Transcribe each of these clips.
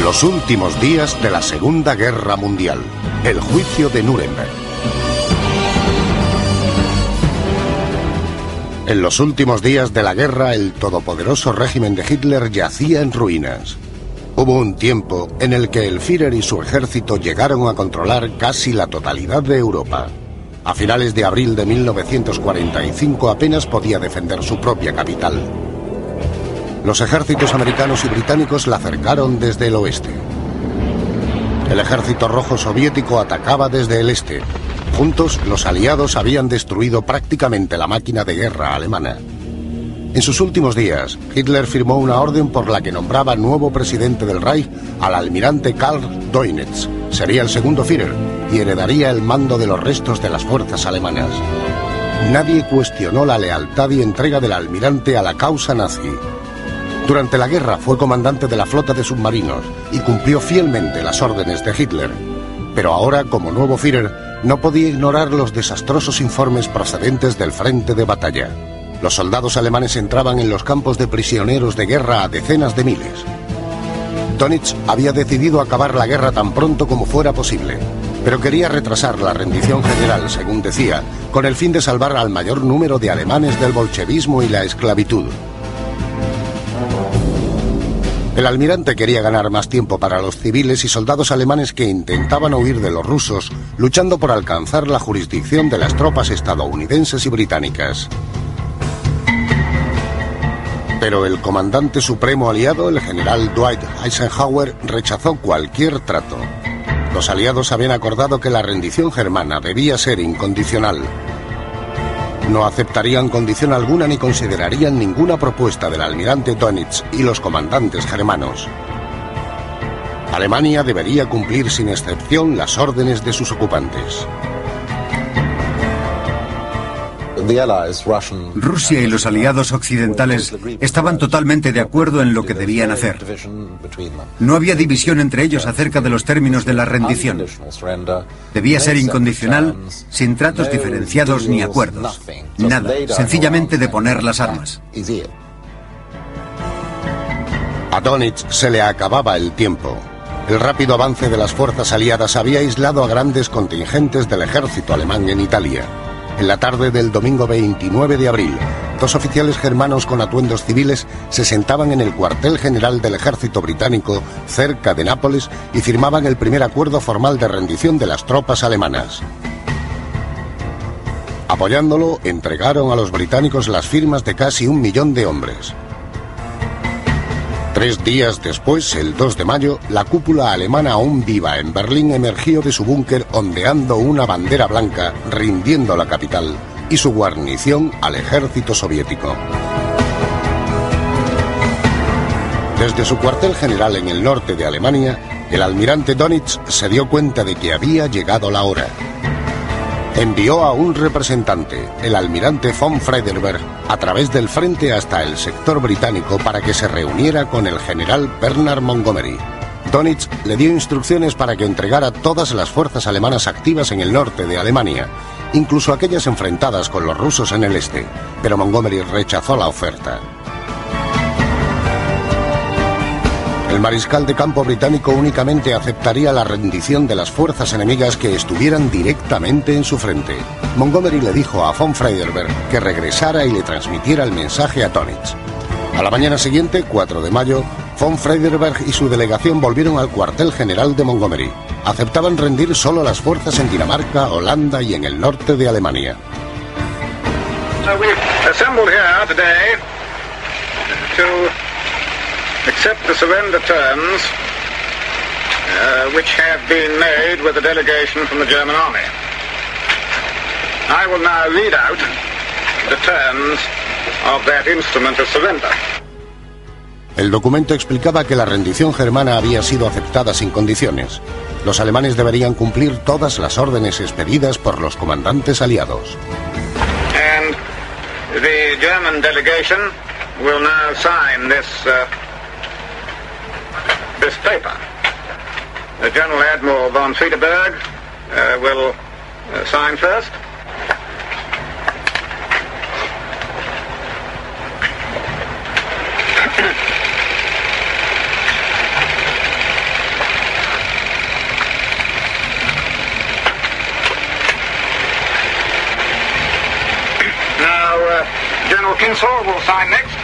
Los últimos días de la Segunda Guerra Mundial. El juicio de Nuremberg. En los últimos días de la guerra, el todopoderoso régimen de Hitler yacía en ruinas. Hubo un tiempo en el que el Führer y su ejército llegaron a controlar casi la totalidad de Europa. A finales de abril de 1945 apenas podía defender su propia capital. Los ejércitos americanos y británicos la cercaron desde el oeste. El ejército rojo soviético atacaba desde el este. Juntos, los aliados habían destruido prácticamente la máquina de guerra alemana. En sus últimos días, Hitler firmó una orden por la que nombraba nuevo presidente del Reich al almirante Karl Dönitz. Sería el segundo Führer y heredaría el mando de los restos de las fuerzas alemanas. Nadie cuestionó la lealtad y entrega del almirante a la causa nazi. Durante la guerra fue comandante de la flota de submarinos y cumplió fielmente las órdenes de Hitler. Pero ahora, como nuevo Führer, no podía ignorar los desastrosos informes procedentes del frente de batalla. Los soldados alemanes entraban en los campos de prisioneros de guerra a decenas de miles. Dönitz había decidido acabar la guerra tan pronto como fuera posible, pero quería retrasar la rendición general, según decía, con el fin de salvar al mayor número de alemanes del bolchevismo y la esclavitud. El almirante quería ganar más tiempo para los civiles y soldados alemanes que intentaban huir de los rusos, luchando por alcanzar la jurisdicción de las tropas estadounidenses y británicas. Pero el comandante supremo aliado, el general Dwight Eisenhower, rechazó cualquier trato. Los aliados habían acordado que la rendición germana debía ser incondicional. No aceptarían condición alguna ni considerarían ninguna propuesta del almirante Dönitz y los comandantes germanos. Alemania debería cumplir sin excepción las órdenes de sus ocupantes. Rusia y los aliados occidentales estaban totalmente de acuerdo en lo que debían hacer. No había división entre ellos acerca de los términos de la rendición. Debía ser incondicional, sin tratos diferenciados ni acuerdos. Nada, sencillamente deponer las armas. A Dönitz se le acababa el tiempo. El rápido avance de las fuerzas aliadas había aislado a grandes contingentes del ejército alemán en Italia. En la tarde del domingo 29 de abril, dos oficiales germanos con atuendos civiles se sentaban en el cuartel general del ejército británico cerca de Nápoles y firmaban el primer acuerdo formal de rendición de las tropas alemanas. Apoyándolo, entregaron a los británicos las firmas de casi 1 millón de hombres. 3 días después, el 2 de mayo, la cúpula alemana aún viva en Berlín emergió de su búnker ondeando una bandera blanca, rindiendo la capital y su guarnición al ejército soviético. Desde su cuartel general en el norte de Alemania, el almirante Dönitz se dio cuenta de que había llegado la hora. Envió a un representante, el almirante von Freudenberg, a través del frente hasta el sector británico para que se reuniera con el general Bernard Montgomery. Dönitz le dio instrucciones para que entregara todas las fuerzas alemanas activas en el norte de Alemania, incluso aquellas enfrentadas con los rusos en el este, pero Montgomery rechazó la oferta. El mariscal de campo británico únicamente aceptaría la rendición de las fuerzas enemigas que estuvieran directamente en su frente. Montgomery le dijo a von Freudenberg que regresara y le transmitiera el mensaje a Dönitz. A la mañana siguiente, 4 de mayo, von Freudenberg y su delegación volvieron al cuartel general de Montgomery. Aceptaban rendir solo las fuerzas en Dinamarca, Holanda y en el norte de Alemania. Accept the surrender terms which have been made with a delegation from the German army. I will now read out the terms of that instrument of surrender. El documento explicaba que la rendición germana había sido aceptada sin condiciones. Los alemanes deberían cumplir todas las órdenes expedidas por los comandantes aliados. And the German delegation will now sign this paper. The General Admiral von Friedeberg will sign first. Kinsall will sign next.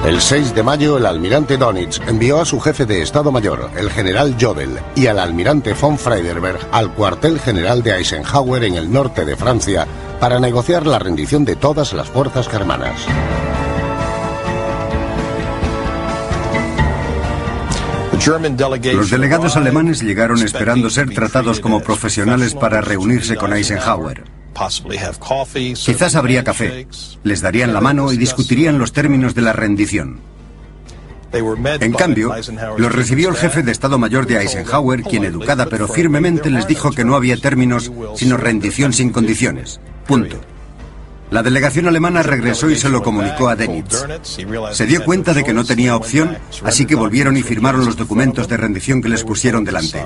El 6 de mayo, el almirante Dönitz envió a su jefe de Estado Mayor, el general Jodl, y al almirante von Freyderberg al cuartel general de Eisenhower en el norte de Francia para negociar la rendición de todas las fuerzas germanas. Los delegados alemanes llegaron esperando ser tratados como profesionales para reunirse con Eisenhower. Quizás habría café, les darían la mano y discutirían los términos de la rendición. En cambio, los recibió el jefe de Estado Mayor de Eisenhower, quien educada pero firmemente les dijo que no había términos sino rendición sin condiciones. Punto. La delegación alemana regresó y se lo comunicó a Dönitz. Se dio cuenta de que no tenía opción, así que volvieron y firmaron los documentos de rendición que les pusieron delante.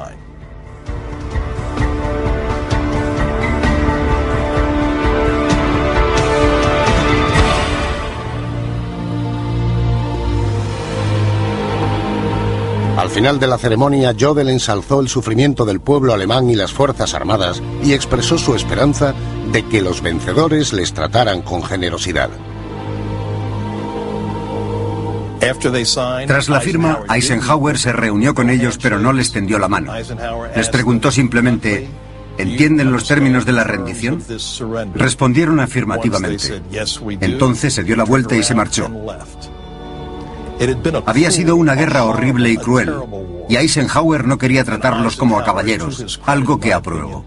Al final de la ceremonia, Jodl ensalzó el sufrimiento del pueblo alemán y las fuerzas armadas y expresó su esperanza de que los vencedores les trataran con generosidad. Tras la firma, Eisenhower se reunió con ellos pero no les tendió la mano. Les preguntó simplemente, ¿entienden los términos de la rendición? Respondieron afirmativamente. Entonces se dio la vuelta y se marchó. Había sido una guerra horrible y cruel, y Eisenhower no quería tratarlos como a caballeros, algo que aprobó.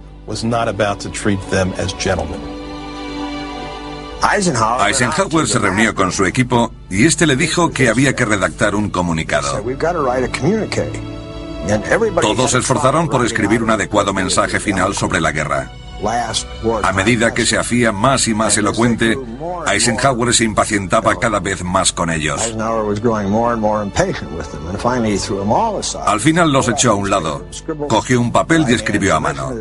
Eisenhower se reunió con su equipo y este le dijo que había que redactar un comunicado. Todos se esforzaron por escribir un adecuado mensaje final sobre la guerra. A medida que se hacía más y más elocuente, Eisenhower se impacientaba cada vez más con ellos. Al final los echó a un lado, cogió un papel y escribió a mano.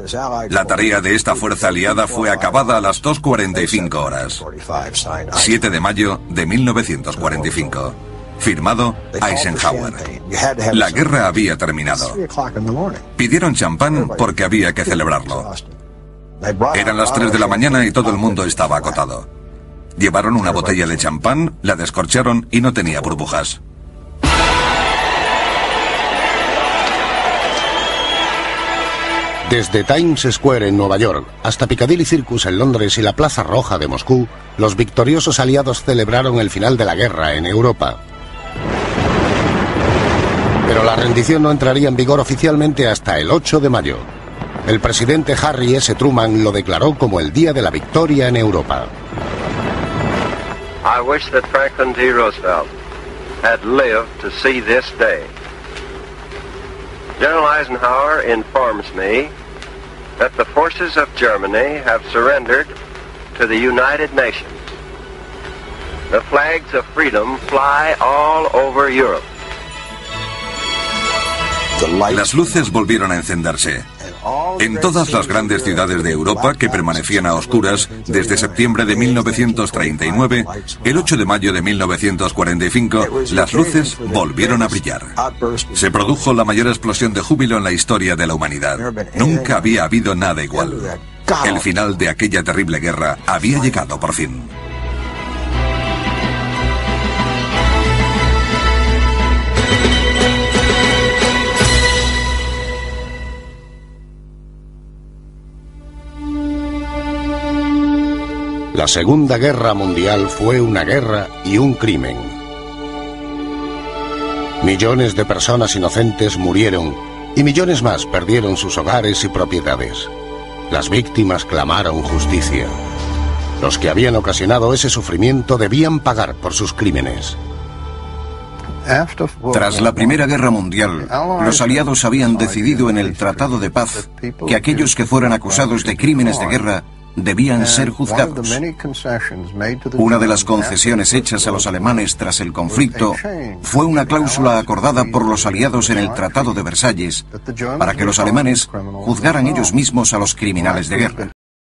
La tarea de esta fuerza aliada fue acabada a las 2:45 horas. 7 de mayo de 1945. Firmado Eisenhower. La guerra había terminado. Pidieron champán porque había que celebrarlo. Eran las 3 de la mañana y todo el mundo estaba acotado. Llevaron una botella de champán, la descorcharon y no tenía burbujas. Desde Times Square en Nueva York hasta Piccadilly Circus en Londres y la Plaza Roja de Moscú, los victoriosos aliados celebraron el final de la guerra en Europa. Pero la rendición no entraría en vigor oficialmente hasta el 8 de mayo. El presidente Harry S. Truman lo declaró como el día de la victoria en Europa. I wish that Franklin D. Roosevelt had lived to see this day. General Eisenhower informs me that the forces of Germany have surrendered to the United Nations. The flags of freedom fly all over Europe. Las luces volvieron a encenderse. En todas las grandes ciudades de Europa que permanecían a oscuras desde septiembre de 1939, el 8 de mayo de 1945, las luces volvieron a brillar. Se produjo la mayor explosión de júbilo en la historia de la humanidad. Nunca había habido nada igual. El final de aquella terrible guerra había llegado por fin. La Segunda Guerra Mundial fue una guerra y un crimen. Millones de personas inocentes murieron y millones más perdieron sus hogares y propiedades. Las víctimas clamaron justicia. Los que habían ocasionado ese sufrimiento debían pagar por sus crímenes. Tras la Primera Guerra Mundial, los aliados habían decidido en el Tratado de Paz que aquellos que fueran acusados de crímenes de guerra debían ser juzgados. Una de las concesiones hechas a los alemanes tras el conflicto fue una cláusula acordada por los aliados en el Tratado de Versalles para que los alemanes juzgaran ellos mismos a los criminales de guerra.